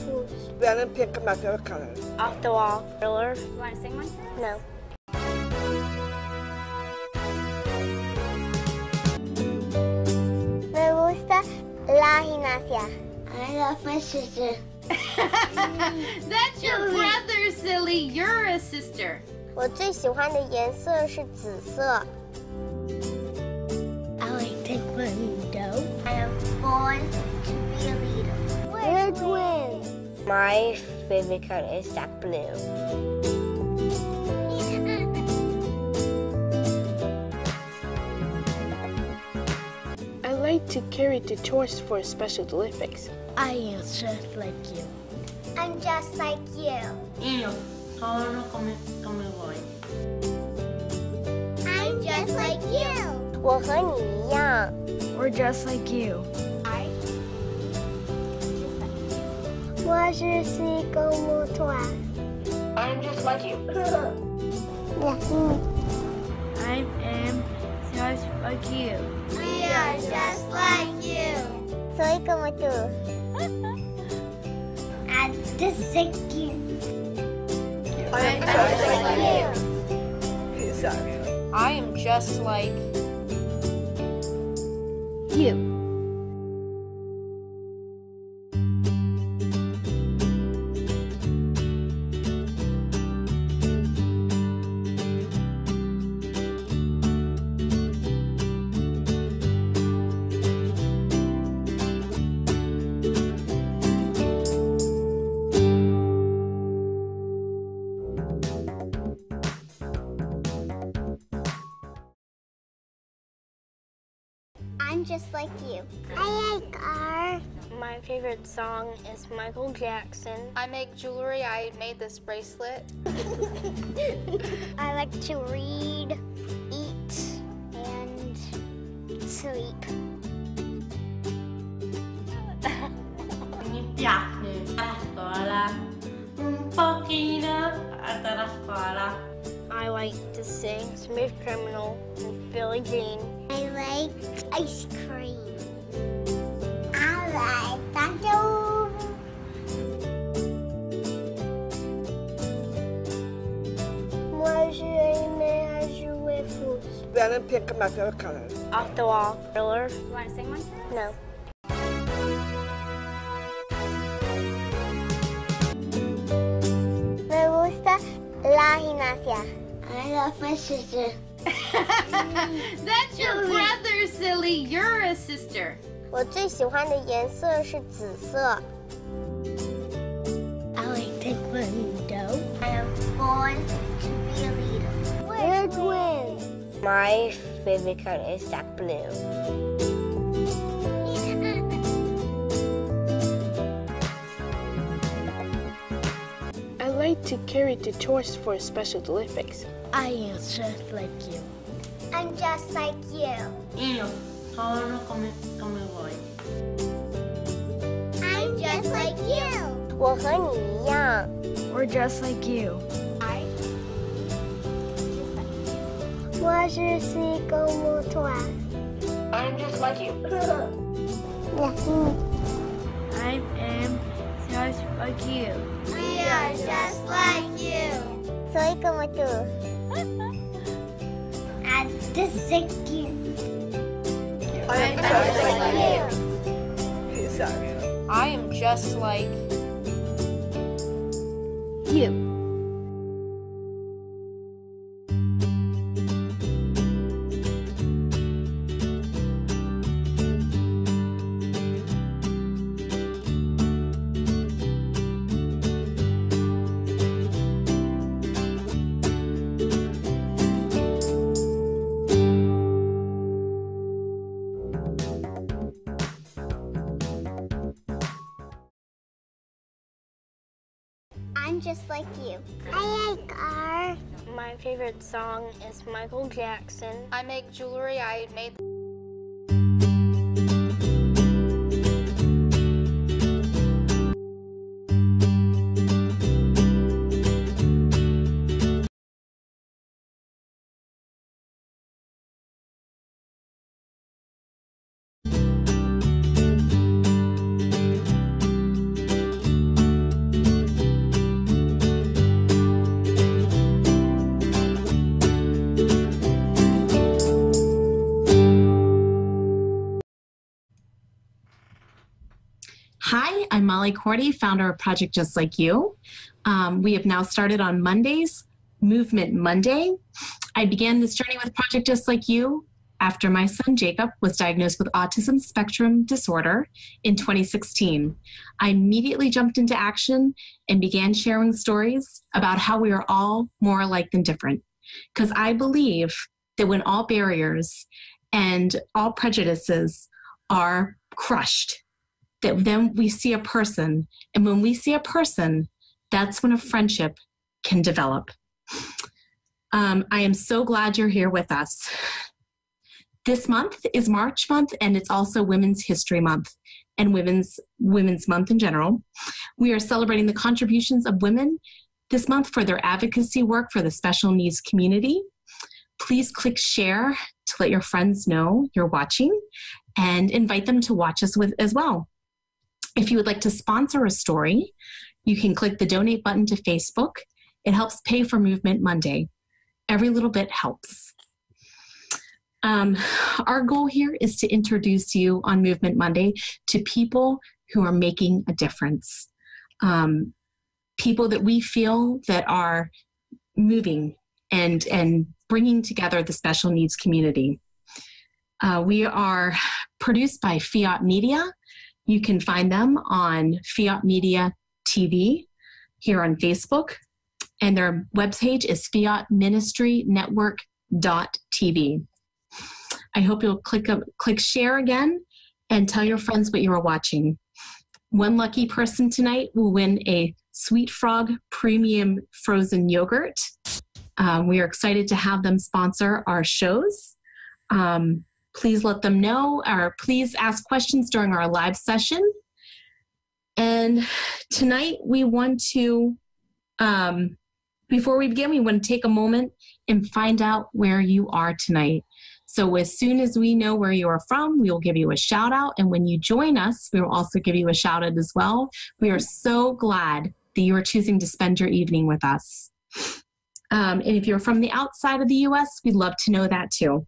foods. Red and pink are my favorite colors. Off the wall. Thriller. You want to sing one for us? No. Me gusta la gimnasia. I love my sister. That's your brother, silly. You're a sister. 我最喜欢的颜色是紫色。I like taekwondo. I am born to be a leader. We're twins. My favorite color is dark blue. I like to carry the torch for Special Olympics. I am just like you. I'm just like you. I'm just like you. 我和你一样。We're just like you. 我是西狗木团。I'm just like you. I am just like you. We are just like you. Soy como tú. I'm just like you. I'm just like you. Sorry. I am just like you. I'm just like you. I like art. My favorite song is Michael Jackson. I make jewelry. I made this bracelet. I like to read, eat, and sleep. I like to sing Smooth Criminal and Billie Jean. I like ice cream. I like tacos. Moi, je aime jouer foot. Red and pink are my favorite colors. Off the wall. Thriller. You want to sing one for us? No. Me gusta la gimnasia. I love my sister. That's your brother, silly. You're a sister. 我最喜欢的颜色是紫色。I like taekwondo. I am born to be a leader. We're twins. My favorite color is dark blue. I like to carry the torch for Special Olympics. I am just like you. I'm just like you. I'm just like you. 我和你一样。We're just like you. 我是西狗木团。I'm just like you. I am just like you. We are just like you. Soy como tú. I'm just like you. I'm just like you. Sorry. I am just like you. I'm just like you. I like art. My favorite song is Michael Jackson. I make jewelry. I made I'm Molly Korte, founder of Project Just Like You. We have now started on Mondays, Movement Monday. I began this journey with Project Just Like You after my son Jacob was diagnosed with autism spectrum disorder in 2016. I immediately jumped into action and began sharing stories about how we are all more alike than different. Because I believe that when all barriers and all prejudices are crushed, that then we see a person. And when we see a person, that's when a friendship can develop. I am so glad you're here with us. This month is March month, and it's also Women's History Month and Women's Month in general. We are celebrating the contributions of women this month for their advocacy work for the special needs community. Please click share to let your friends know you're watching and invite them to watch us with as well. If you would like to sponsor a story, you can click the donate button to Facebook. It helps pay for Movement Monday. Every little bit helps. Our goal here is to introduce you on Movement Monday to people who are making a difference. People that we feel that are moving and bringing together the special needs community. We are produced by Fiat Media. You can find them on Fiat Media TV here on Facebook, and their webpage is fiatministrynetwork.tv. I hope you'll click share again and tell your friends what you are watching. One lucky person tonight will win a Sweet Frog Premium Frozen Yogurt. We are excited to have them sponsor our shows. Please let them know, or please ask questions during our live session. And tonight we want to, before we begin, we want to take a moment and find out where you are tonight. So as soon as we know where you are from, we will give you a shout out. And when you join us, we will also give you a shout out as well. We are so glad that you are choosing to spend your evening with us. And if you're from the outside of the U.S., we'd love to know that too.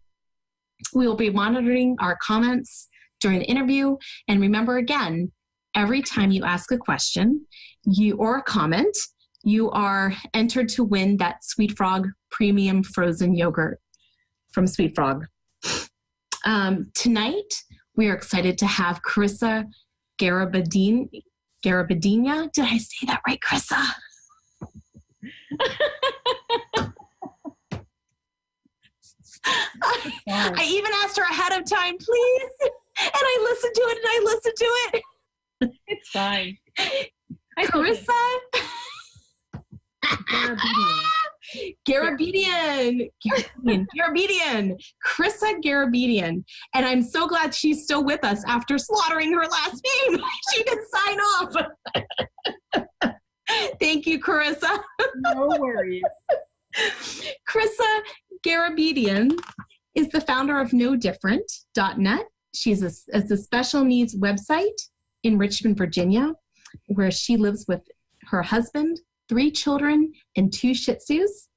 We will be monitoring our comments during the interview. And remember, again, every time you ask a question or a comment, you are entered to win that Sweet Frog Premium Frozen Yogurt from Sweet Frog. Tonight, we are excited to have Carissa Garabedian. Did I say that right, Carissa? I even asked her ahead of time, please. And I listened to it. It's fine. Carissa Garabedian. Carissa Garabedian. And I'm so glad she's still with us after slaughtering her last name. She did sign off. Thank you, Carissa. No worries. Carissa Garabedian is the founder of NoDifferent.net. She's a special needs website in Richmond, Virginia, where she lives with her husband, 3 children, and 2 Shih Tzus.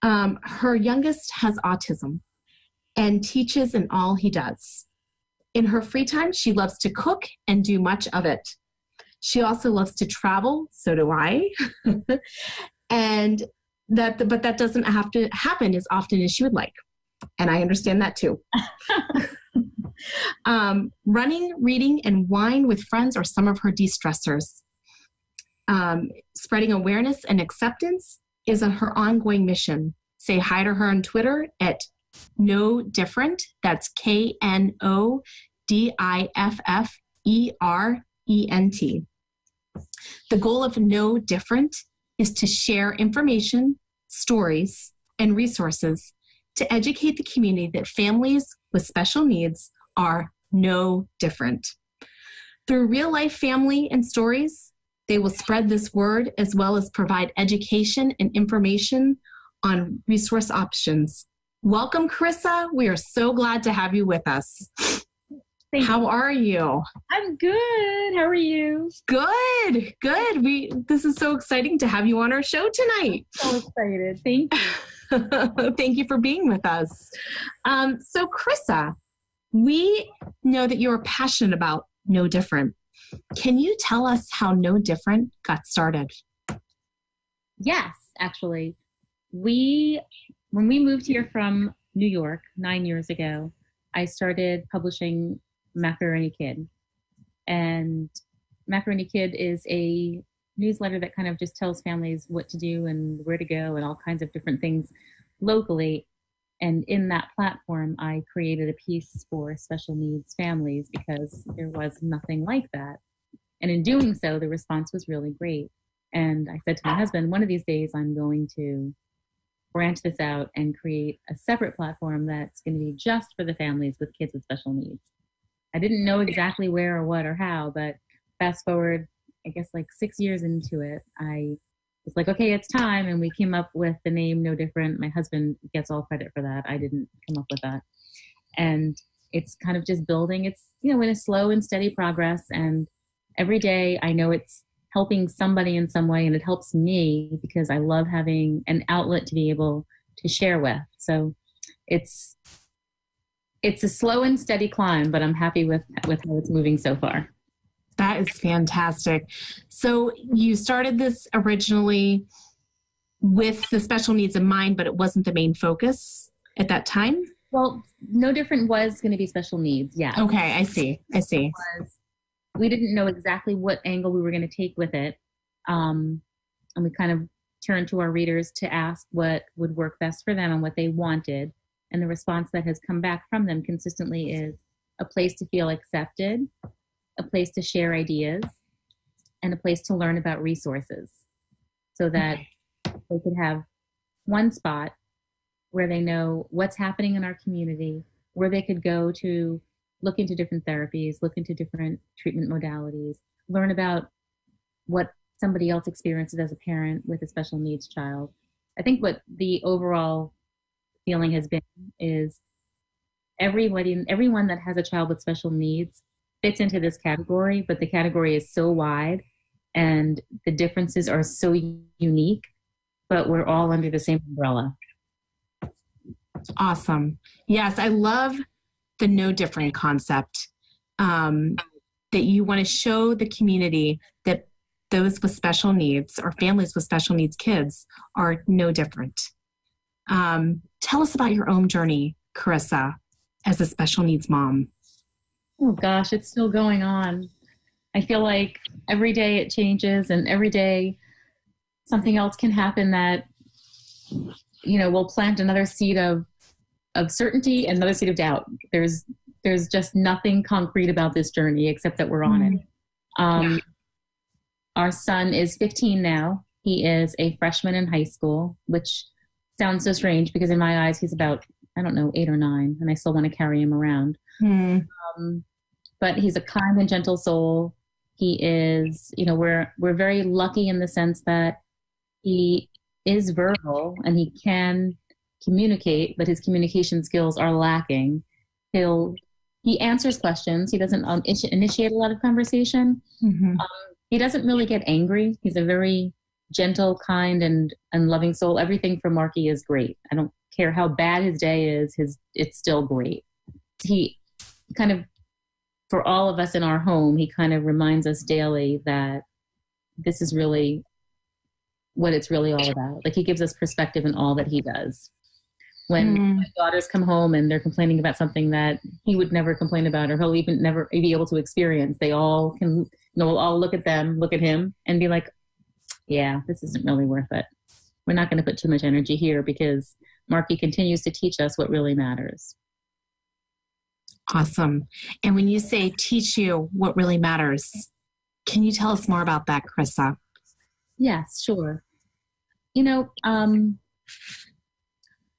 Her youngest has autism and teaches in all he does. In her free time, she loves to cook and do much of it. She also loves to travel, so do I. But that doesn't have to happen as often as she would like. And I understand that too. Running, reading, and wine with friends are some of her de-stressors. Spreading awareness and acceptance is her ongoing mission. Say hi to her on Twitter at NoDifferent. That's KNODIFFERENT. The goal of No Different is to share information, stories, and resources to educate the community that families with special needs are no different. Through real-life family and stories, they will spread this word as well as provide education and information on resource options. Welcome, Carissa. We are so glad to have you with us. How are you? I'm good. How are you? Good. This is so exciting to have you on our show tonight. So excited. Thank you. Thank you for being with us. So Carissa, we know that you're passionate about No Different. Can you tell us how No Different got started? Yes, actually. When we moved here from New York 9 years ago, I started publishing Macaroni Kid. And Macaroni Kid is a newsletter that kind of just tells families what to do and where to go and all kinds of different things locally. And in that platform, I created a piece for special needs families because there was nothing like that. And in doing so, the response was really great. And I said to my husband, one of these days I'm going to branch this out and create a separate platform that's going to be just for the families with kids with special needs. I didn't know exactly where or what or how, but fast forward, I guess like 6 years into it, I was like, okay, it's time. And we came up with the name No Different. My husband gets all credit for that. I didn't come up with that. And it's kind of just building. It's, in a slow and steady progress. And every day I know it's helping somebody in some way, and it helps me because I love having an outlet to be able to share with. So it's a slow and steady climb, but I'm happy with how it's moving so far. That is fantastic. So you started this originally with the special needs in mind, but it wasn't the main focus at that time? Well, No Different was going to be special needs, yeah. Okay, I see. We didn't know exactly what angle we were going to take with it. And we kind of turned to our readers to ask what would work best for them and what they wanted. And the response that has come back from them consistently is a place to feel accepted, a place to share ideas, and a place to learn about resources so that they could have one spot where they know what's happening in our community, where they could go to look into different therapies, look into different treatment modalities, learn about what somebody else experiences as a parent with a special needs child. I think what the overall feeling has been is everyone that has a child with special needs fits into this category, but the category is so wide and the differences are so unique, but we're all under the same umbrella. Awesome. Yes, I love the No Different concept, that you want to show the community that those with special needs or families with special needs kids are no different. Tell us about your own journey, Carissa, as a special needs mom. Oh gosh, it's still going on. I feel like every day it changes and every day something else can happen that, will plant another seed of certainty and another seed of doubt. There's just nothing concrete about this journey except that we're on it. Our son is 15 now. He is a freshman in high school, which sounds so strange because in my eyes he's about, 8 or 9, and I still want to carry him around. But he's a kind and gentle soul. He is, we're very lucky in the sense that he is verbal and he can communicate, but his communication skills are lacking. He answers questions. He doesn't initiate a lot of conversation. He doesn't really get angry. He's a very gentle, kind, and loving soul. Everything from Marky is great. I don't care how bad his day is. It's still great. He kind of, for all of us in our home, he kind of reminds us daily that this is really what it's really all about. Like, he gives us perspective in all that he does. When my daughters come home and they're complaining about something that he would never complain about or he'll even never be able to experience, they all can, we'll all look at him and be like, yeah, this isn't really worth it. We're not going to put too much energy here because Marky continues to teach us what really matters. Awesome. And when you say teach you what really matters, can you tell us more about that, Carissa? Yes, sure.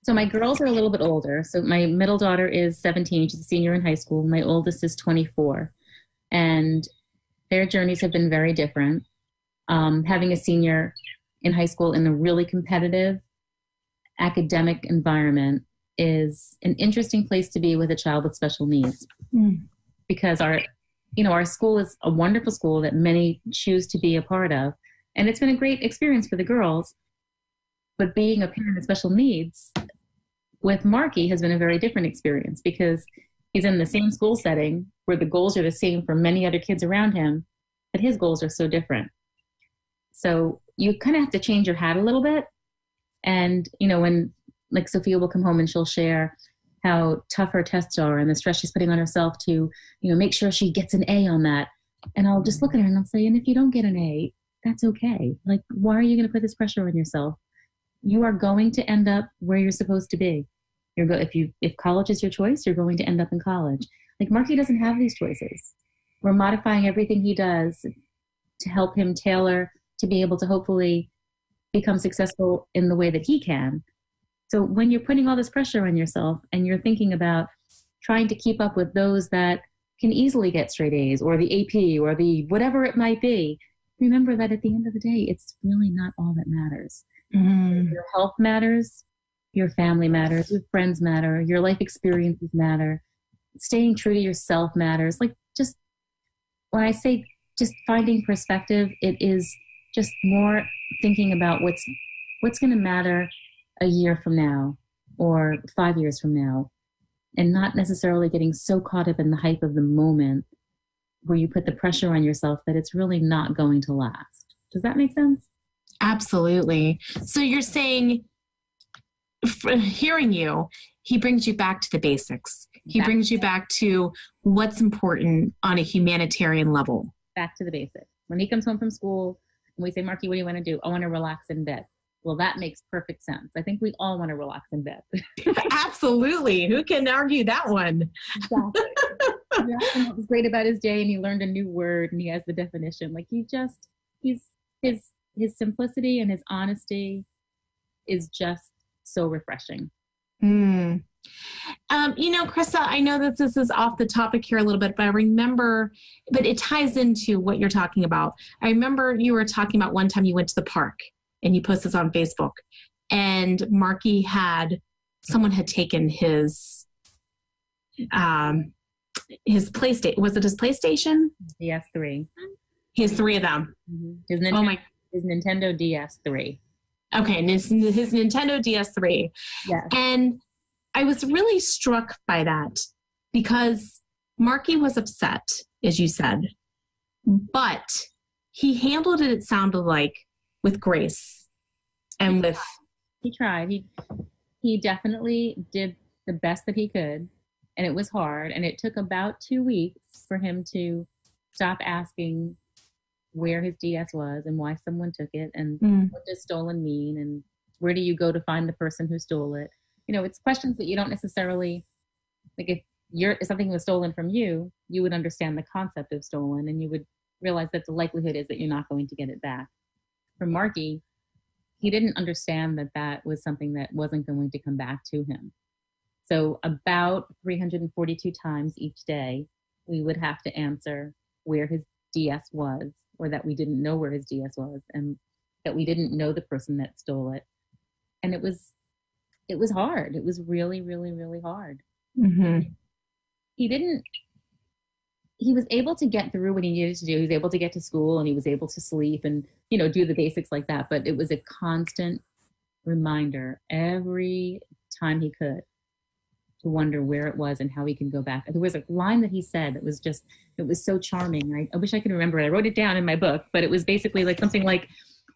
So my girls are a little bit older. So my middle daughter is 17. She's a senior in high school. My oldest is 24. And their journeys have been very different. Having a senior in high school in a really competitive academic environment is an interesting place to be with a child with special needs. Because our school is a wonderful school that many choose to be a part of. And it's been a great experience for the girls. But being a parent with special needs with Marky has been a very different experience because he's in the same school setting where the goals are the same for many other kids around him, but his goals are so different. So you kind of have to change your hat a little bit. And, when like Sophia will come home and she'll share how tough her tests are and the stress she's putting on herself to, make sure she gets an A on that. And I'll just look at her and I'll say, and if you don't get an A, that's okay. Like, why are you going to put this pressure on yourself? You are going to end up where you're supposed to be. If college is your choice, you're going to end up in college. Like, Marky doesn't have these choices. We're modifying everything he does to help him tailor to be able to hopefully become successful in the way that he can. So when you're putting all this pressure on yourself and you're thinking about trying to keep up with those that can easily get straight A's or the AP or the whatever it might be, remember that at the end of the day, it's really not all that matters. Mm-hmm. Your health matters, your family matters, your friends matter, your life experiences matter, staying true to yourself matters. Like, just when I say just finding perspective, it is just more thinking about what's going to matter a year from now or 5 years from now, and not necessarily getting so caught up in the hype of the moment where you put the pressure on yourself that it's really not going to last. Does that make sense? Absolutely. So you're saying, hearing you, he brings you back to the basics. He brings you back to what's important on a humanitarian level. Back to the basics. When he comes home from school and we say, Marky, what do you want to do? I want to relax in bed. Well, that makes perfect sense. I think we all want to relax in bed. Absolutely. Who can argue that one? Exactly. What was great about his day, and he learned a new word and he has the definition. Like, his simplicity and his honesty is just so refreshing. Mm. Carissa, I know that this is off the topic here a little bit, but but it ties into what you're talking about. I remember you were talking about one time you went to the park and you posted this on Facebook, and Marky someone had taken his PlayStation. Was it his PlayStation? DS3. He has 3 of them. Mm-hmm. His Nintendo DS3. Okay, and his Nintendo DS3. Yes. And I was really struck by that because Marky was upset, as you said, but he handled it sounded like, with grace and He tried. He definitely did the best that he could, and it was hard, and it took about 2 weeks for him to stop asking where his DS was and why someone took it and what does stolen mean and where do you go to find the person who stole it. It's questions that you don't necessarily, like, if something was stolen from you, you would understand the concept of stolen and you would realize that the likelihood is that you're not going to get it back. For Marky, he didn't understand that was something that wasn't going to come back to him. So about 342 times each day, we would have to answer where his DS was, or that we didn't know where his DS was, and that we didn't know the person that stole it. And it was hard. It was really, really, really hard. Mm-hmm. He was able to get through what he needed to do. He was able to get to school and he was able to sleep and, do the basics like that. But it was a constant reminder every time he could to wonder where it was and how he can go back. There was a line that he said that was it was so charming. I wish I could remember it. I wrote it down in my book, but it was basically like something like,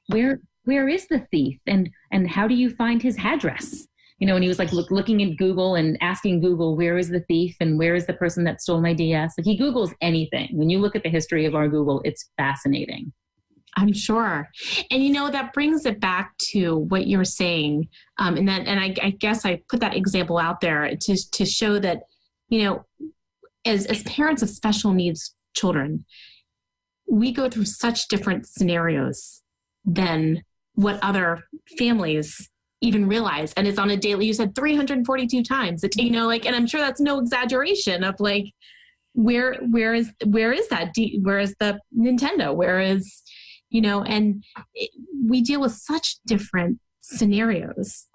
where is the thief and how do you find his address? And he was like looking at Google and asking Google, where is the thief and where is the person that stole my DS? Like, he Googles anything. When you look at the history of our Google, it's fascinating. I'm sure. And that brings it back to what you're saying. And I guess I put that example out there to show that, as parents of special needs children, we go through such different scenarios than what other families even realize. And it's on a daily, you said 342 times, and I'm sure that's no exaggeration of like, where is that? Where is the Nintendo? Where is, we deal with such different scenarios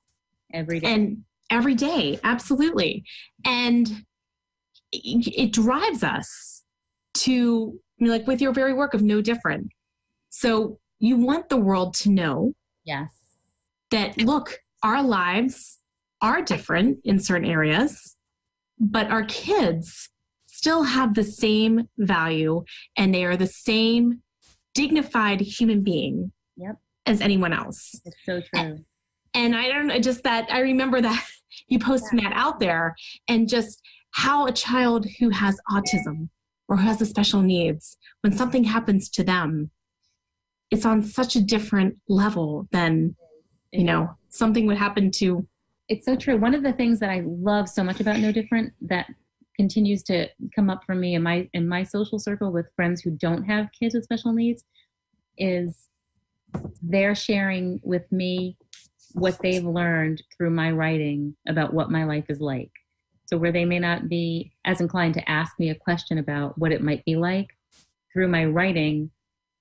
every day. And every day. Absolutely. And it drives us to, like with your very work of no different. So you want the world to know. Yes. That, look, our lives are different in certain areas, but our kids still have the same value and they are the same dignified human being as anyone else. It's so true. And I don't know, just that I remember that you posting that out there, and just how a child who has autism or who has a special needs, when something happens to them, it's on such a different level than, you know, something would happen to. It's so true. One of the things that I love so much about No Different that continues to come up for me in my social circle with friends who don't have kids with special needs is they're sharing with me what they've learned through my writing about what my life is like. So where they may not be as inclined to ask me a question about what it might be like, through my writing,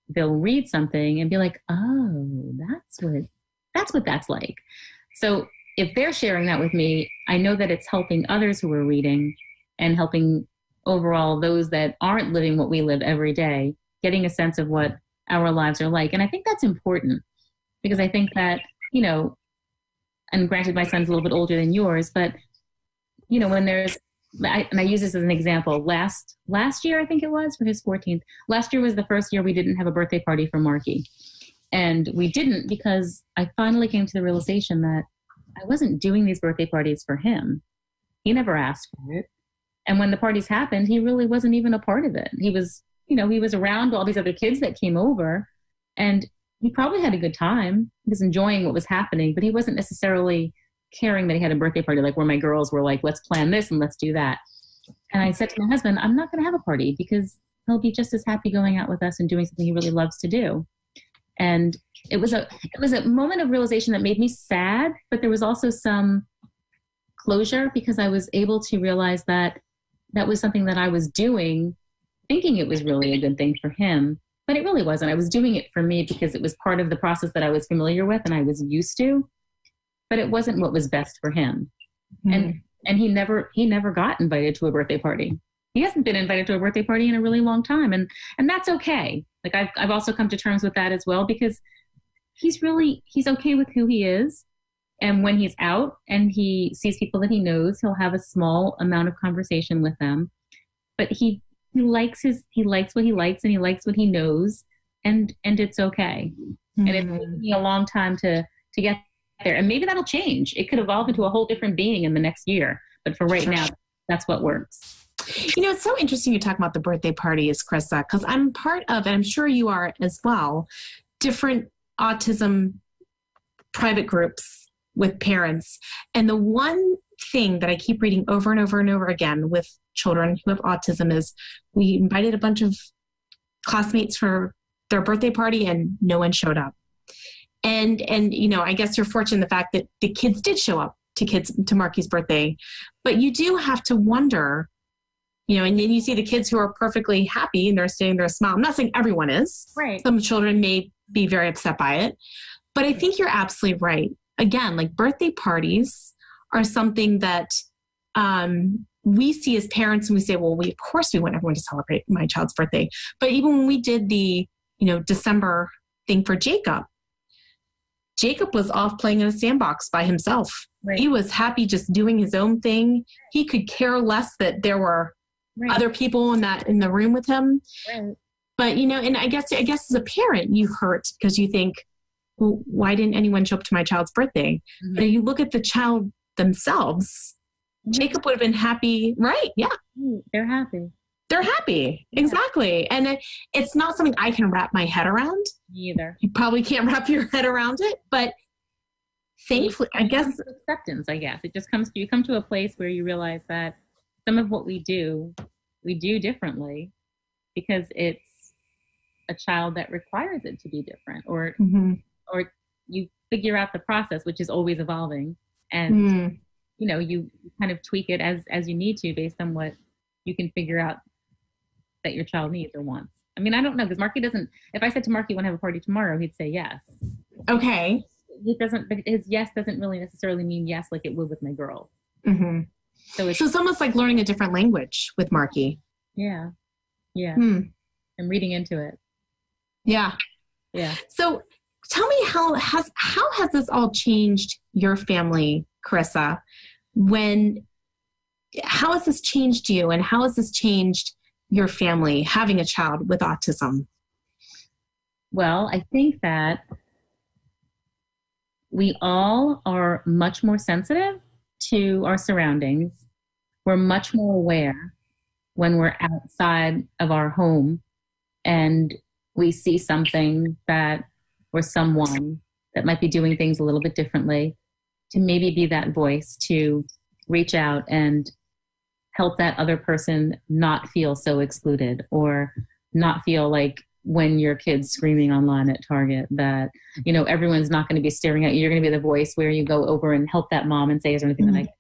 they'll read something and be like, oh, that's what that's like. So if they're sharing that with me, I know that it's helping others who are reading and helping overall those that aren't living what we live every day, getting a sense of what our lives are like. And I think that's important because I think that, you know, and granted my son's a little bit older than yours, but, you know, when there's, and I use this as an example, last year, I think it was, for his 14th, last year was the first year we didn't have a birthday party for Marky. And we didn't because I finally came to the realization that I wasn't doing these birthday parties for him. He never asked for it. And when the parties happened, he really wasn't even a part of it. He was, you know, he was around all these other kids that came over, and he probably had a good time. He was enjoying what was happening, but he wasn't necessarily caring that he had a birthday party, like where my girls were like, let's plan this and let's do that. And I said to my husband, I'm not going to have a party because he'll be just as happy going out with us and doing something he really loves to do. And it was a moment of realization that made me sad, but there was also some closure because I was able to realize that that was something that I was doing, thinking it was really a good thing for him, but it really wasn't. I was doing it for me because it was part of the process that I was familiar with and I was used to, but it wasn't what was best for him. Mm-hmm. And he never got invited to a birthday party. He hasn't been invited to a birthday party in a really long time. And that's okay. Like I've also come to terms with that as well, because he's okay with who he is. And when he's out and he sees people that he knows, he'll have a small amount of conversation with them, but he likes what he likes and he likes what he knows. And it's okay. Mm-hmm. And it's taken me a long time to get there. And maybe that'll change. It could evolve into a whole different being in the next year. But for right now, that's what works. You know, it's so interesting you talk about the birthday parties, Carissa, because I'm part of, and I'm sure you are as well, different autism private groups with parents. And the one thing that I keep reading over and over and over again with children who have autism is we invited a bunch of classmates for their birthday party and no one showed up. And you know, I guess you're fortunate in the fact that the kids did show up to Marky's birthday, but you do have to wonder, you know, and then you see the kids who are perfectly happy and they're sitting there smiling. I'm not saying everyone is. Right. Some children may be very upset by it, but I think you're absolutely right. Again, like birthday parties are something that we see as parents and we say, well, of course we want everyone to celebrate my child's birthday. But even when we did the, you know, December thing for Jacob was off playing in a sandbox by himself. Right. He was happy just doing his own thing. He could care less that there were other people in the room with him. Right. But, you know, and I guess as a parent, you hurt because you think, well, why didn't anyone show up to my child's birthday? Mm-hmm. But you look at the child themselves, mm-hmm. Jacob would have been happy. Right. Yeah. They're happy. They're happy. Yeah. Exactly. And it's not something I can wrap my head around. Me either. You probably can't wrap your head around it, but thankfully, I guess. Acceptance, I guess. It just you come to a place where you realize that some of what we do differently because it's a child that requires it to be different, or you figure out the process, which is always evolving, and you know, you kind of tweak it as you need to based on what you can figure out that your child needs or wants. I mean, I don't know, because Marky doesn't, if I said to Marky, you want to have a party tomorrow, he'd say yes. Okay. But his yes doesn't really necessarily mean yes like it would with my girl. Mm-hmm. So it's almost like learning a different language with Marky. Yeah. Yeah. I'm reading into it. Yeah. Yeah. So tell me, how has this all changed your family, Carissa? How has this changed you, and how has this changed your family having a child with autism? Well, I think that we all are much more sensitive to our surroundings. We're much more aware when we're outside of our home and we see something that, or someone that might be doing things a little bit differently, to maybe be that voice to reach out and help that other person not feel so excluded, or not feel like when your kid's screaming online at Target that, you know, everyone's not going to be staring at you. You're going to be the voice where you go over and help that mom and say, is there anything that I can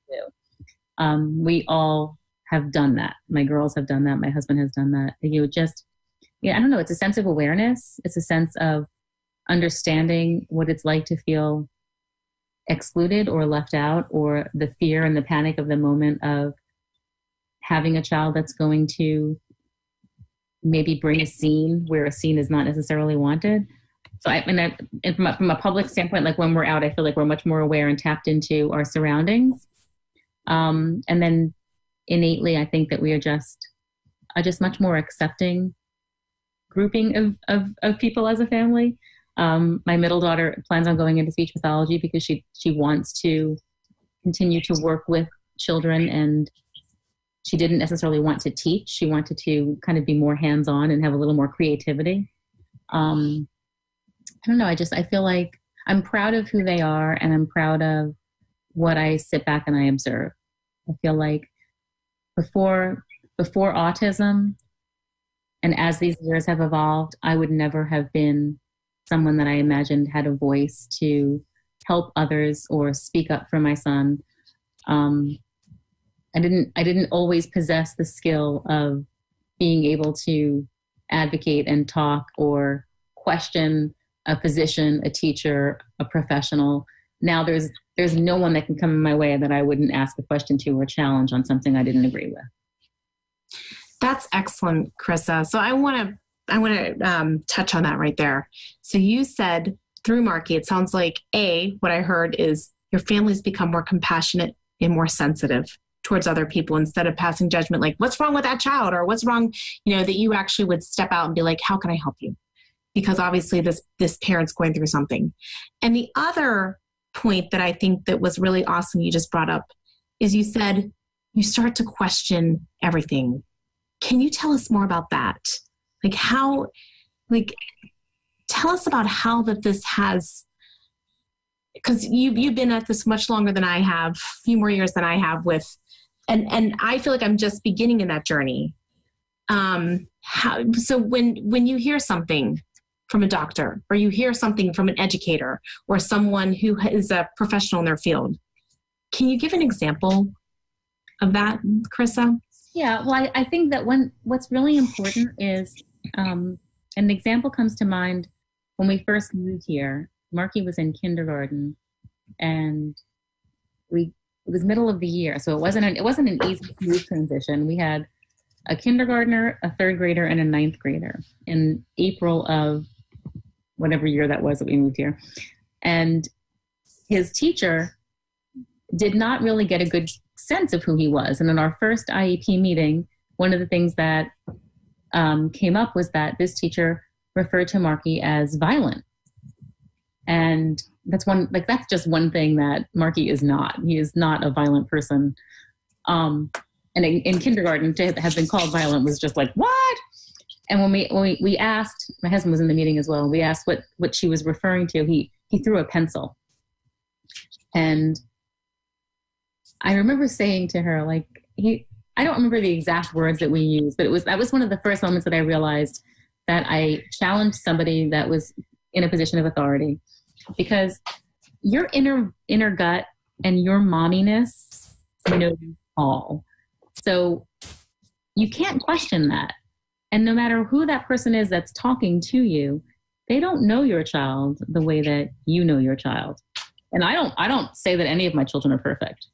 do? We all have done that. My girls have done that. My husband has done that. You just, I don't know. It's a sense of awareness. It's a sense of understanding what it's like to feel excluded or left out, or the fear and the panic of the moment of having a child that's going to maybe bring a scene where a scene is not necessarily wanted. So from a public standpoint, like when we're out, I feel like we're much more aware and tapped into our surroundings. And then innately, I think that we are just much more accepting grouping of people as a family. My middle daughter plans on going into speech pathology because she wants to continue to work with children, and she didn't necessarily want to teach. She wanted to kind of be more hands-on and have a little more creativity. I don't know. I feel like I'm proud of who they are, and I'm proud of what I sit back and I observe. I feel like before autism, and as these years have evolved, I would never have been someone that I imagined had a voice to help others or speak up for my son. I didn't always possess the skill of being able to advocate and talk or question a physician, a teacher, a professional. Now there's no one that can come in my way that I wouldn't ask a question to or challenge on something I didn't agree with. That's excellent, Carissa. So I want to touch on that right there. So you said through Marky, it sounds like what I heard is your family's become more compassionate and more sensitive towards other people, instead of passing judgment like, what's wrong with that child, or what's wrong, that you actually would step out and be like, how can I help you? Because obviously this parent's going through something. And the other point that I think that was really awesome you just brought up is you said you start to question everything. Can you tell us more about that? Tell us about how that this has, because you've been at this much longer than I have, a few more years than I have with, and I feel like I'm just beginning in that journey. So when you hear something from a doctor, or you hear something from an educator or someone who is a professional in their field, can you give an example of that, Carissa? Yeah, well, I think that what's really important is, an example comes to mind when we first moved here. Marky was in kindergarten, and it was middle of the year, so it wasn't an easy, smooth transition. We had a kindergartner, a third grader, and a ninth grader in April of whatever year that was that we moved here. And his teacher did not really get a good sense of who he was. And in our first IEP meeting, one of the things that came up was that this teacher referred to Marky as violent. And that's just one thing that Marky is not. He is not a violent person. And in kindergarten, to have been called violent was just like, what? And when we asked, my husband was in the meeting as well, we asked what she was referring to, he threw a pencil. And I remember saying to her, I don't remember the exact words that we used, but that was one of the first moments that I realized that I challenged somebody that was in a position of authority, because your inner gut and your momminess knows all. So you can't question that. And no matter who that person is that's talking to you, they don't know your child the way that you know your child. And I don't say that any of my children are perfect,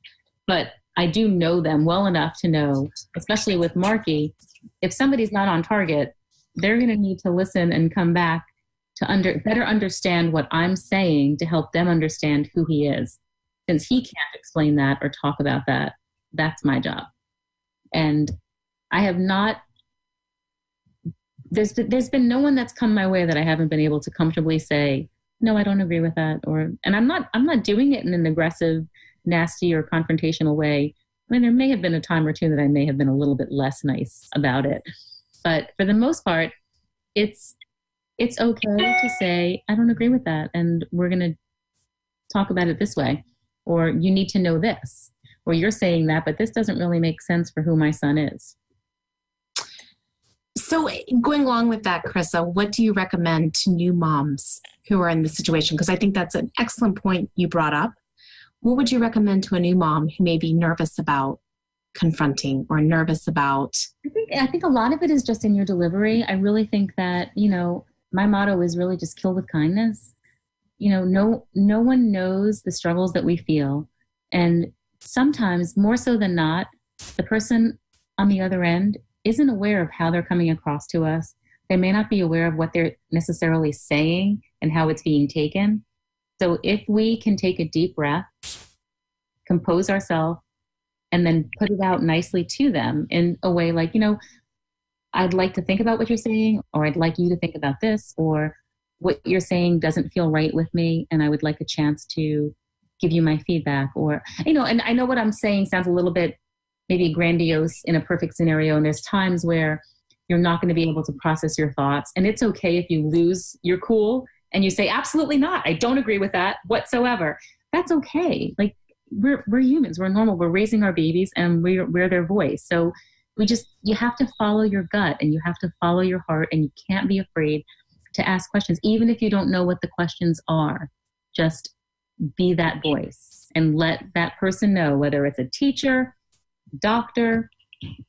but I do know them well enough to know, especially with Marky, if somebody's not on target, they're going to need to listen and come back to better understand what I'm saying to help them understand who he is. Since he can't explain that or talk about that, that's my job. And I have not there's been no one that's come my way that I haven't been able to comfortably say, no, I don't agree with that. And I'm not doing it in an aggressive, nasty or confrontational way. I mean, there may have been a time or two that I may have been a little bit less nice about it, but for the most part, it's okay to say, I don't agree with that. And we're going to talk about it this way, or you need to know this, or you're saying that, but this doesn't really make sense for who my son is. So going along with that, Carissa, what do you recommend to new moms who are in this situation? Because I think that's an excellent point you brought up. What would you recommend to a new mom who may be nervous about confronting or nervous about? I think a lot of it is just in your delivery. I really think that, my motto is really just kill with kindness. No one knows the struggles that we feel. And sometimes, more so than not, the person on the other end isn't aware of how they're coming across to us. They may not be aware of what they're necessarily saying and how it's being taken. So if we can take a deep breath, compose ourselves, and then put it out nicely to them in a way like, I'd like to think about what you're saying, or I'd like you to think about this, or what you're saying doesn't feel right with me, and I would like a chance to give you my feedback. Or, and I know what I'm saying sounds a little bit maybe grandiose in a perfect scenario, and there's times where you're not going to be able to process your thoughts, and it's okay if you lose your cool and you say, absolutely not, I don't agree with that whatsoever. That's okay. Like, we're humans, we're normal, we're raising our babies, and we're their voice. So you have to follow your gut, and you have to follow your heart, and you can't be afraid to ask questions, even if you don't know what the questions are. Just be that voice and let that person know, whether it's a teacher, doctor,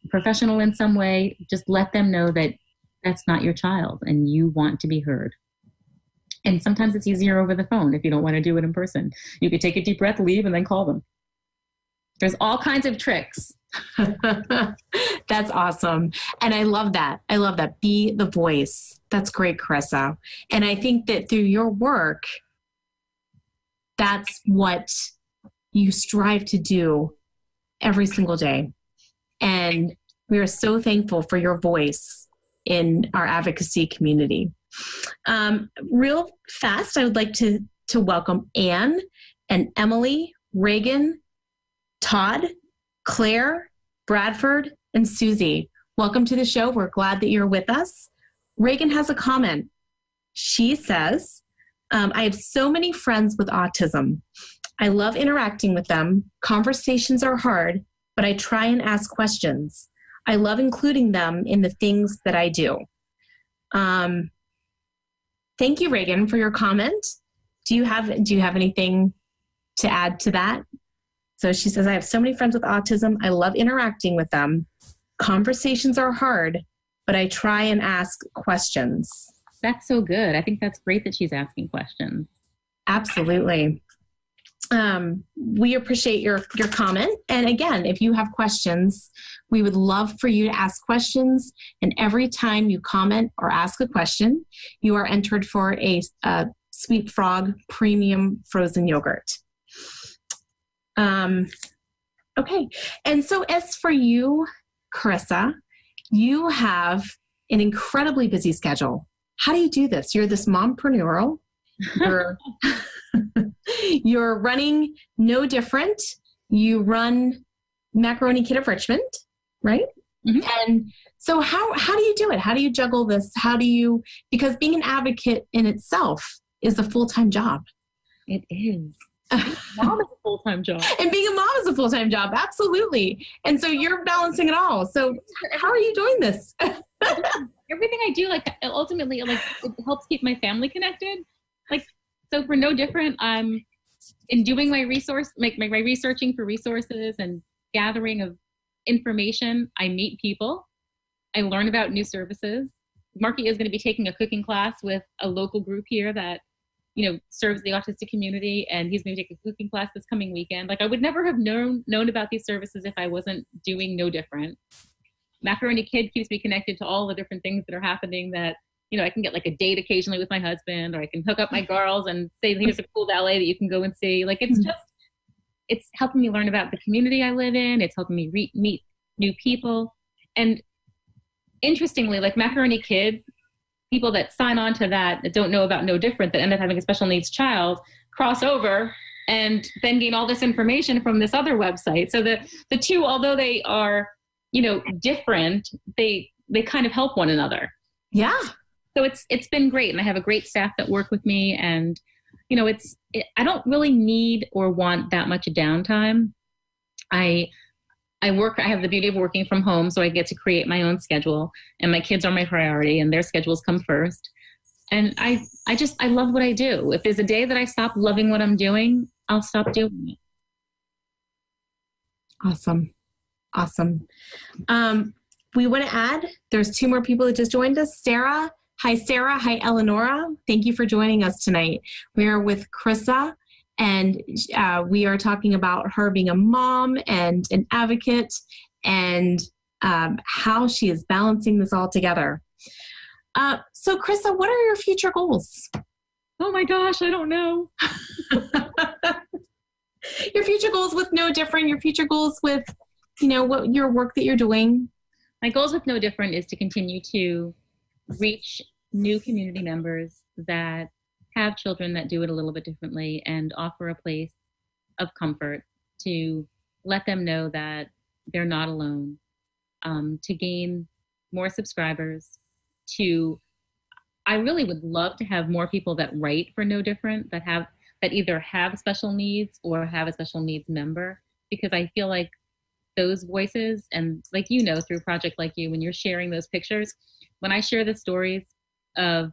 professional in some way, just let them know that that's not your child and you want to be heard. And sometimes it's easier over the phone if you don't want to do it in person. You could take a deep breath, leave, and then call them. There's all kinds of tricks. That's awesome. And I love that. Be the voice. That's great, Carissa. And I think that through your work, that's what you strive to do every single day. And we are so thankful for your voice in our advocacy community. Real fast, I would like to welcome Anne and Emily, Reagan, Todd, Claire, Bradford, and Susie. Welcome to the show. We're glad that you're with us. Reagan has a comment. She says, I have so many friends with autism. I love interacting with them. Conversations are hard, but I try and ask questions. I love including them in the things that I do. Thank you, Reagan, for your comment. Do you have anything to add to that? So she says, I have so many friends with autism. I love interacting with them. Conversations are hard, but I try and ask questions. That's so good. I think that's great that she's asking questions. Absolutely. We appreciate your comment. And again, if you have questions, we would love for you to ask questions. And every time you comment or ask a question, you are entered for a Sweet Frog premium frozen yogurt. Okay. And so as for you, Carissa, you have an incredibly busy schedule. How do you do this? You're this mompreneur. You're running No Different. You run Macaroni Kid of Richmond, right? Mm-hmm. And so how do you do it? How do you juggle this? Because being an advocate in itself is a full-time job. It is. Mom is a full-time job. And being a mom is a full-time job. Absolutely. And so you're balancing it all. So how are you doing this? Everything I do, ultimately, it helps keep my family connected. So for No Different, I'm in doing my my researching for resources and gathering of information. I meet people. I learn about new services. Marky is going to be taking a cooking class with a local group here that, serves the autistic community, and he's going to take a cooking class this coming weekend. I would never have known about these services if I wasn't doing No Different. Macaroni Kid keeps me connected to all the different things that are happening that, I can get a date occasionally with my husband, or I can hook up my girls and say, here's a cool ballet that you can go and see. It's helping me learn about the community I live in. It's helping me meet new people. And interestingly, Macaroni Kid, people that sign on to that don't know about No Different, that end up having a special needs child, cross over and then gain all this information from this other website. So the two, although they are, different, they kind of help one another. Yeah. So it's been great. And I have a great staff that work with me, and, I don't really need or want that much downtime. I have the beauty of working from home, so I get to create my own schedule, and my kids are my priority and their schedules come first. And I love what I do. If there's a day that I stop loving what I'm doing, I'll stop doing it. Awesome. We want to add, there's 2 more people that just joined us. Sarah. Hi, Eleonora. Thank you for joining us tonight. We are with Carissa, and we are talking about her being a mom and an advocate, and how she is balancing this all together. So Carissa, what are your future goals? Oh my gosh, I don't know. Your future goals with No Different, your future goals with, what your work that you're doing. My goals with No Different is to continue to reach new community members that have children that do it a little bit differently, and offer a place of comfort to let them know that they're not alone, to gain more subscribers, I really would love to have more people that write for No Different, that either have special needs or have a special needs member, because I feel like those voices, and like, through Project Like You, when you're sharing those pictures, when I share the stories of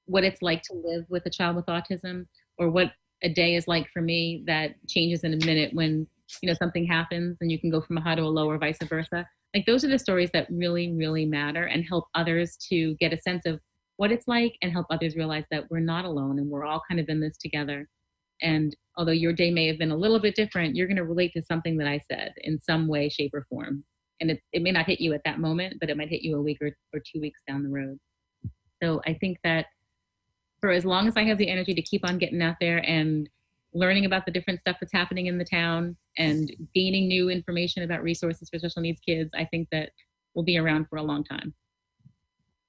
what it's like to live with a child with autism, or what a day is like for me that changes in a minute when, something happens and you can go from a high to a low or vice versa. Like, those are the stories that really, really matter and help others to get a sense of what it's like, and help others realize that we're not alone and we're all kind of in this together. And although your day may have been a little bit different, you're going to relate to something that I said in some way, shape, or form. And it may not hit you at that moment, but it might hit you a week or 2 weeks down the road. So I think that for as long as I have the energy to keep on getting out there and learning about the different stuff that's happening in the town and gaining new information about resources for special needs kids, I think that we'll be around for a long time.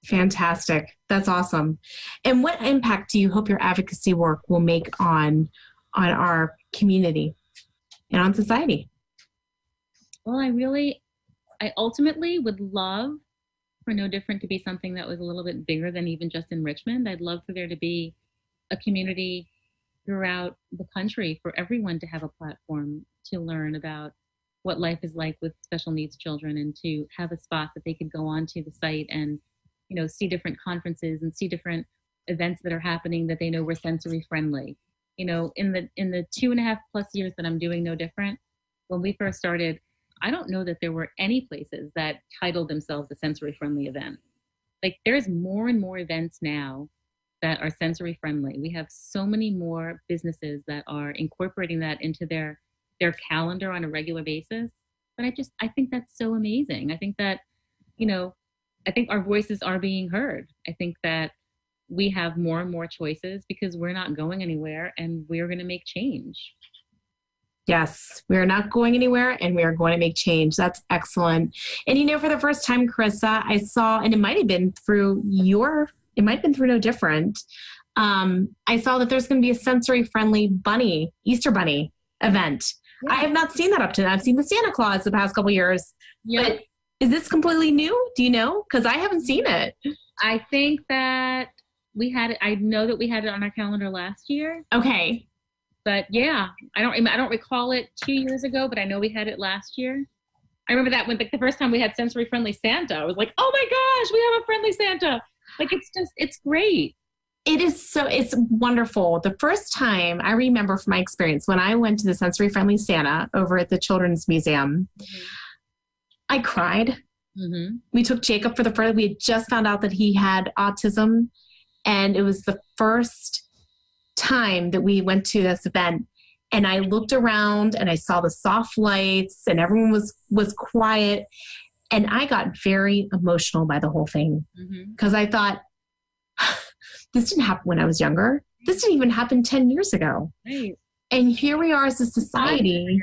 Fantastic. That's awesome. And what impact do you hope your advocacy work will make on our community and on society? Well, I ultimately would love for No Different to be something that was a little bit bigger than even just in Richmond. I'd love for there to be a community throughout the country, for everyone to have a platform to learn about what life is like with special needs children, and to have a spot that they could go onto the site and, see different conferences and see different events that are happening that they know were sensory friendly. In the 2.5+ years that I'm doing No Different, when we first started, I don't know that there were any places that titled themselves a sensory friendly event. Like, there's more and more events now that are sensory friendly. We have so many more businesses that are incorporating that into their calendar on a regular basis. But I think that's so amazing. I think that, I think our voices are being heard. I think that we have more and more choices because we're not going anywhere, and we're going to make change. Yes, we are not going anywhere, and we are going to make change. That's excellent. And for the first time, Carissa, I saw, and it might have been through No Different. I saw that there's going to be a sensory-friendly Easter bunny event. Yeah. I have not seen that up to now. I've seen the Santa Claus the past couple of years. Yep. But is this completely new? Do you know? Because I haven't seen it. I think that we had it. I know that we had it on our calendar last year. Okay. But yeah, I don't recall it 2 years ago, but I know we had it last year. I remember that when the first time we had sensory friendly Santa, I was like, oh my gosh, we have a friendly Santa. Like, it's great. It's wonderful. The first time I remember from my experience when I went to the sensory friendly Santa over at the Children's Museum, mm-hmm. I cried. Mm-hmm. We took Jacob for the first, we had just found out that he had autism, and it was the first time that we went to this event, and I looked around and I saw the soft lights and everyone was quiet, and I got very emotional by the whole thing, because I thought, this didn't happen when I was younger. This didn't even happen 10 years ago. Right. And here we are as a society.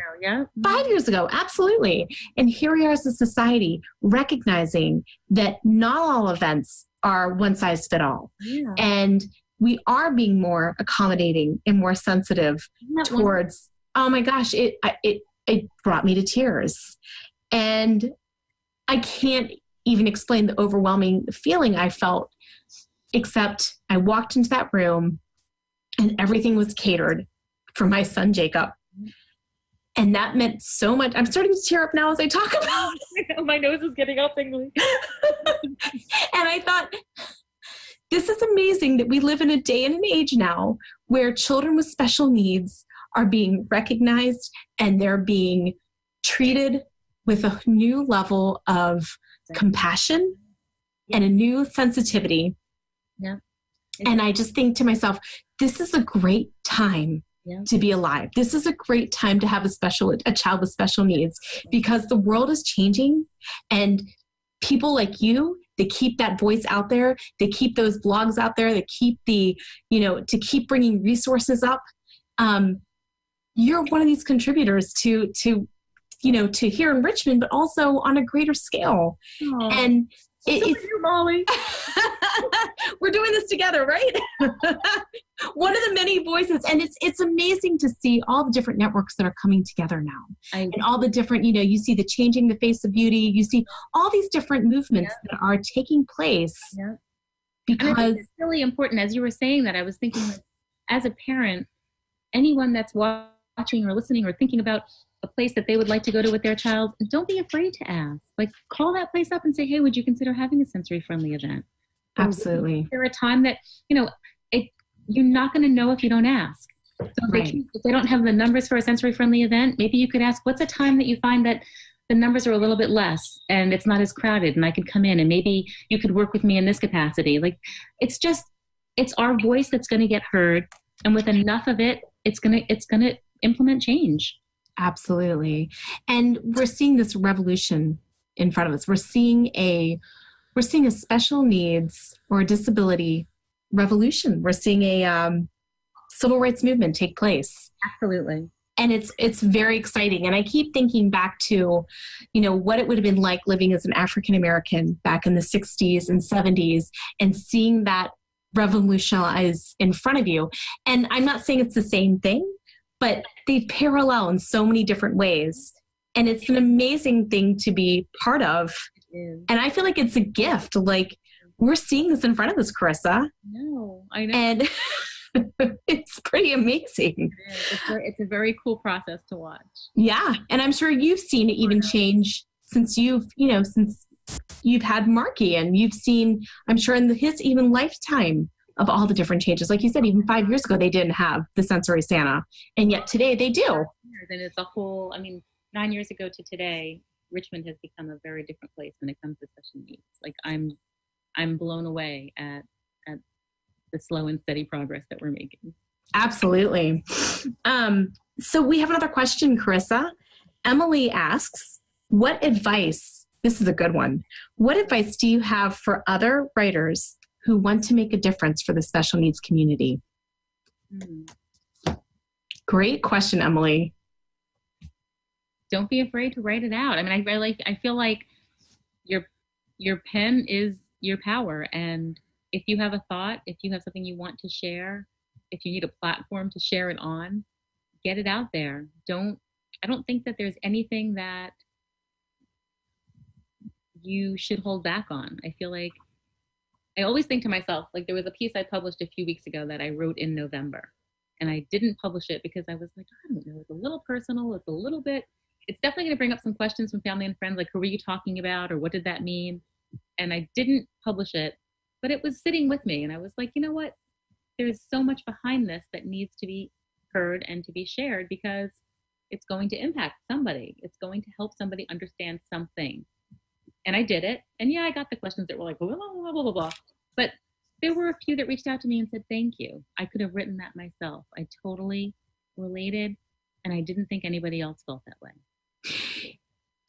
5 years ago, absolutely. And here we are as a society recognizing that not all events are one size fit all. Yeah. And we are being more accommodating and more sensitive towards, oh my gosh, it brought me to tears. And I can't even explain the overwhelming feeling I felt, except I walked into that room and everything was catered for my son, Jacob. And that meant so much. I'm starting to tear up now as I talk about it. My nose is getting all tingly. And I thought, this is amazing that we live in a day and an age now where children with special needs are being recognized and they're being treated with a new level of compassion and a new sensitivity. Yeah. And I just think to myself, this is a great time to be alive. This is a great time to have a child with special needs, because the world is changing, and people like you, they keep that voice out there. They keep those blogs out there. They keep to keep bringing resources up. You're one of these contributors to here in Richmond, but also on a greater scale. Aww. And it's you, Molly. We're doing this together, right? One of the many voices. And it's amazing to see all the different networks that are coming together now. And all the different, you see the Changing the Face of Beauty. You see all these different movements that are taking place. Yeah. Because it's really important. As you were saying that, I was thinking that as a parent, anyone that's watching or listening or thinking about a place that they would like to go to with their child, don't be afraid to ask. Like, call that place up and say, hey, would you consider having a sensory-friendly event? Absolutely. Is there a time that, you're not going to know if you don't ask. So if they don't have the numbers for a sensory-friendly event, maybe you could ask, what's a time that you find that the numbers are a little bit less and it's not as crowded and I could come in and maybe you could work with me in this capacity. Like, it's our voice that's going to get heard. And with enough of it, it's going to implement change. Absolutely. And we're seeing this revolution in front of us. We're seeing a special needs or a disability revolution. We're seeing a civil rights movement take place. Absolutely. And it's very exciting. And I keep thinking back to, what it would have been like living as an African American back in the 60s and 70s and seeing that revolutionize in front of you. And I'm not saying it's the same thing, but they parallel in so many different ways. And it's an amazing thing to be part of. And I feel like it's a gift. Like, we're seeing this in front of us, Carissa. No, I know. And it's pretty amazing. It's a very cool process to watch. Yeah. And I'm sure you've seen it even change since you've had Marky, and you've seen, I'm sure, in his even lifetime of all the different changes. Like you said, even 5 years ago, they didn't have the Sensory Santa. And yet today they do. And it's a whole, 9 years ago to today, Richmond has become a very different place when it comes to special needs. Like, I'm blown away at the slow and steady progress that we're making. Absolutely. So we have another question, Carissa. Emily asks, what advice, this is a good one, what advice do you have for other writers who want to make a difference for the special needs community? Great question, Emily. Don't be afraid to write it out. I feel like your pen is your power. And if you have a thought, if you have something you want to share, if you need a platform to share it on, get it out there. I don't think that there's anything that you should hold back on. I feel like, I always think to myself, like, there was a piece I published a few weeks ago that I wrote in November, and I didn't publish it because I was like, I don't know, it's a little personal, it's definitely going to bring up some questions from family and friends, like, who were you talking about, or what did that mean? And I didn't publish it, but it was sitting with me, and I was like, you know what? There's so much behind this that needs to be heard and to be shared, because it's going to impact somebody. It's going to help somebody understand something. And I did it. And yeah, I got the questions that were like, blah, blah, blah, blah, blah, blah. But there were a few that reached out to me and said, thank you. I could have written that myself. I totally related, and I didn't think anybody else felt that way.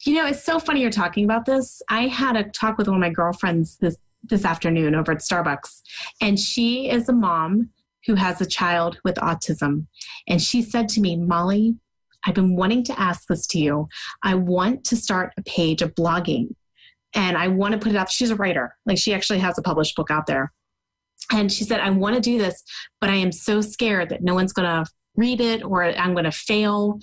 It's so funny you're talking about this. I had a talk with one of my girlfriends this afternoon over at Starbucks, and she is a mom who has a child with autism. And she said to me, Molly, I've been wanting to ask this to you. I want to start a page of blogging and I want to put it out. She's a writer. Like, she actually has a published book out there. And she said, I want to do this, but I am so scared that no one's going to read it or I'm going to fail.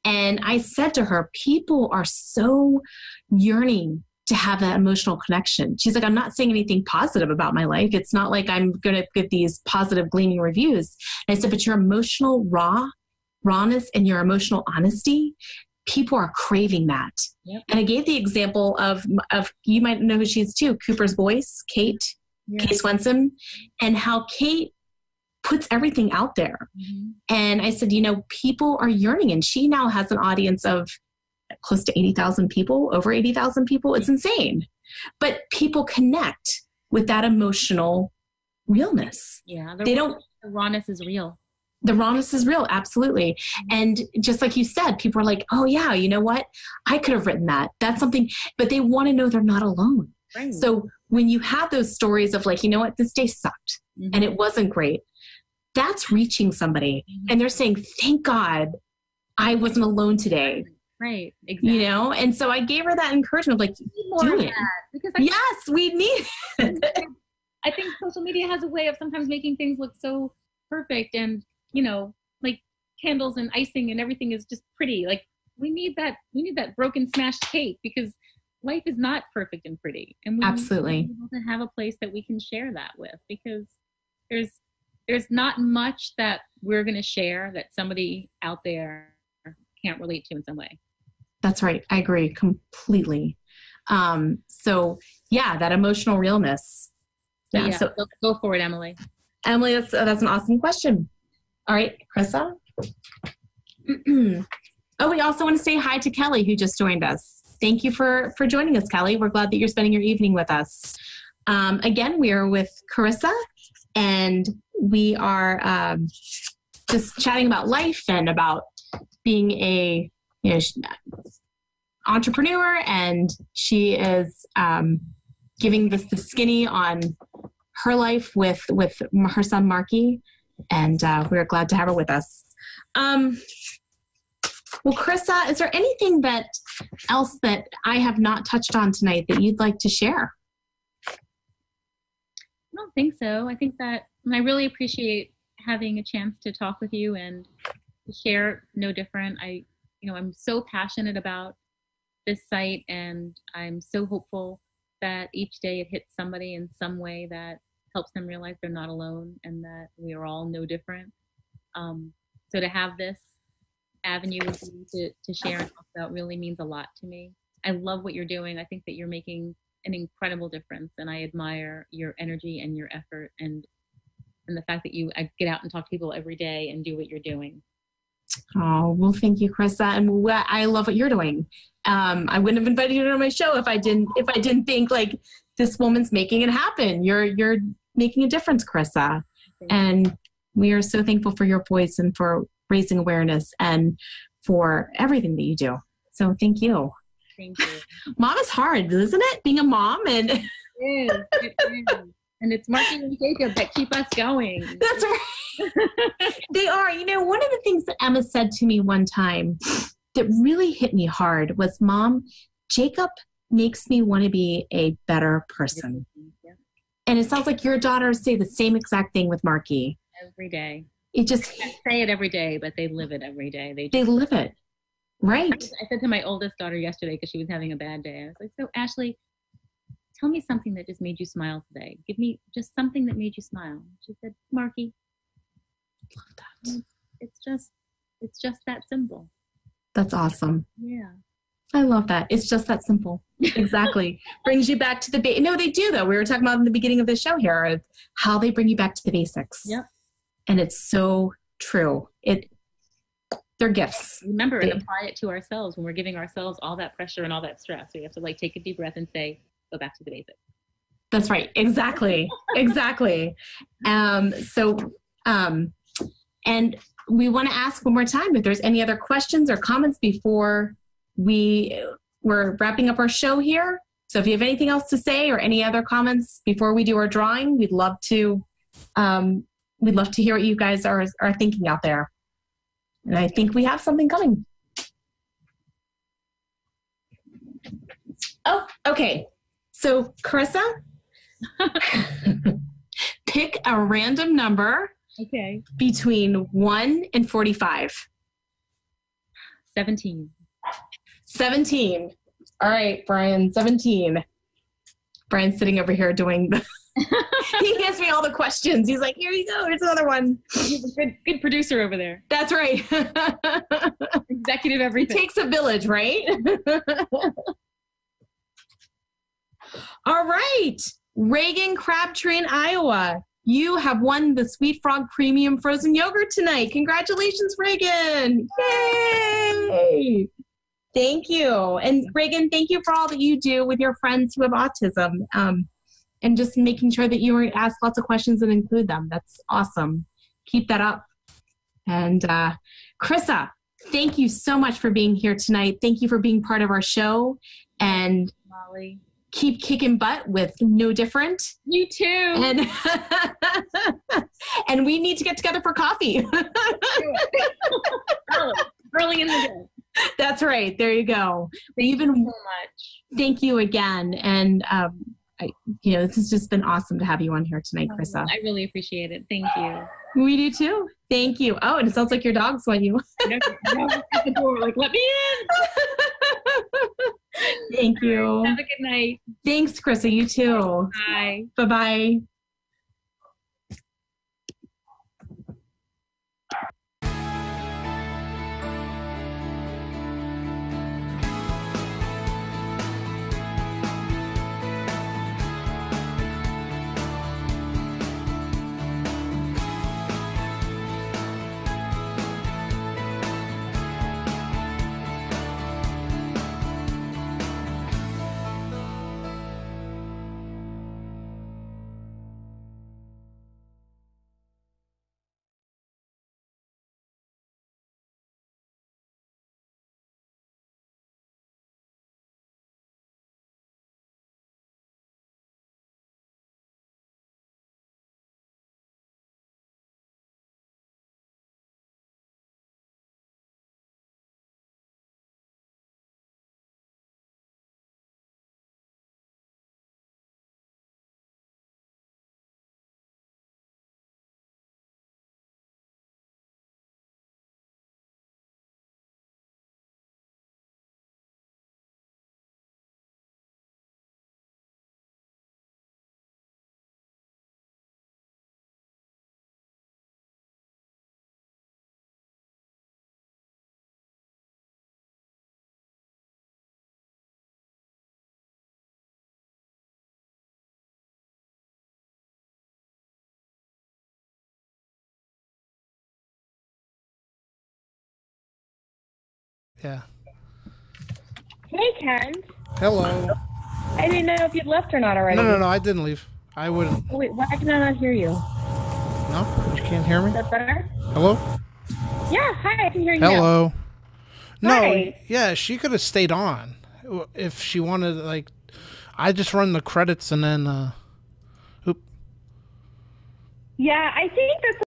And I said to her, people are so yearning to have that emotional connection. She's like, I'm not saying anything positive about my life. It's not like I'm going to get these positive gleaming reviews. And I said, but your emotional rawness and your emotional honesty, people are craving that. Yep. And I gave the example of you might know who she is too, Cooper's voice, Kate, yeah. Kate Swenson, and how Kate puts everything out there. Mm-hmm. And I said, people are yearning, and she now has an audience of close to 80,000 people, over 80,000 people. It's insane. But people connect with that emotional realness. Yeah. The rawness is real. The rawness is real. Absolutely. And just like you said, people are like, oh yeah, you know what? I could have written that. That's something, but they want to know they're not alone. Right. So when you have those stories of like, you know what, this day sucked and it wasn't great, that's reaching somebody. And they're saying, thank God I wasn't alone today. Right. Exactly. And so I gave her that encouragement of like, do it. Because yes, we need it. I think social media has a way of sometimes making things look so perfect and, like candles and icing and everything is just pretty. Like we need that broken smashed cake because life is not perfect and pretty. And we absolutely need to be able to have a place that we can share that with, because there's not much that we're going to share that somebody out there can't relate to in some way. That's right. I agree completely. So yeah, that emotional realness. Yeah. So go for it, Emily. Emily, that's an awesome question. All right, Carissa. Oh, we also want to say hi to Kelly, who just joined us. Thank you for joining us, Kelly. We're glad that you're spending your evening with us. Again, we are with Carissa, and we are just chatting about life and about being a entrepreneur, and she is giving the skinny on her life with her son Marky, and we're glad to have her with us. Well, Carissa, is there anything else that I have not touched on tonight that you'd like to share? I don't think so. I think that I really appreciate having a chance to talk with you and to share No Different. I'm so passionate about this site, and I'm so hopeful that each day it hits somebody in some way that helps them realize they're not alone and that we are all no different. So to have this avenue with you to share and talk about really means a lot to me. I love what you're doing. I think that you're making an incredible difference, and I admire your energy and your effort and the fact that you get out and talk to people every day and do what you're doing. Oh, well, thank you, Carissa. And I love what you're doing. I wouldn't have invited you to my show if I didn't think like this woman's making it happen. You're making a difference, Carissa. And we are so thankful for your voice and for raising awareness and for everything that you do. So thank you. Thank you. Mom is hard, isn't it? Being a mom and it is. And it's Marky and Jacob that keep us going. That's right. They are. One of the things that Emma said to me one time that really hit me hard was, Mom, Jacob makes me want to be a better person. Yeah. And it sounds like your daughters say the same exact thing with Marky. Every day. It just they say it every day, but they live it every day. They live it. Right. I said to my oldest daughter yesterday, because she was having a bad day, I was like, so Ashley, tell me something that just made you smile today. Give me just something that made you smile. She said, Marky. Love that. It's just that simple. That's awesome. Yeah. I love that. It's just that simple. Exactly. Brings you back to the No, they do though. We were talking about in the beginning of the show here, how they bring you back to the basics. Yep. And it's so true. They're gifts. Remember, and apply it to ourselves when we're giving ourselves all that pressure and all that stress. We have to take a deep breath and say, go back to the basics. That's right. Exactly. Exactly. And we want to ask one more time if there's any other questions or comments before we're wrapping up our show here. So if you have anything else to say or any other comments before we do our drawing, we'd love to hear what you guys are thinking out there. And I think we have something coming. Oh, okay. So, Carissa, pick a random number Okay. between 1 and 45. 17. 17. All right, Brian, 17. Brian's sitting over here doing the... He gives me all the questions. He's like, here you go. Here's another one. He's a good producer over there. That's right. Executive It everything. takes a village, right? All right. Reagan Crabtree in Iowa. You have won the Sweet Frog Premium Frozen Yogurt tonight. Congratulations, Reagan. Yay. Thank you. And Reagan, thank you for all that you do with your friends who have autism. And just making sure that you ask lots of questions and include them. That's awesome. Keep that up. And Carissa, thank you so much for being here tonight. Thank you for being part of our show. And Molly. Keep kicking butt with No Different. You too. And and we need to get together for coffee. Early in the day. That's right. There you go. Thank you so much. Thank you again. And this has just been awesome to have you on here tonight, Carissa. I really appreciate it. Thank you. We do too. Thank you. Oh, and it sounds like your dog's on you. At the door, like, let me in. Thank you. Have a good night. Thanks, Carissa. You too. Bye. Bye-bye. Yeah. Hey, Ken. Hello. I didn't know if you'd left or not already. No, I didn't leave. I wouldn't. Wait, why can I not hear you? No? You can't hear me? Is that better? Hello? Yeah, hi, I can hear you now. Hello. No, Hi. yeah, she could have stayed on if she wanted, like, I just run the credits and then, Yeah, I think that's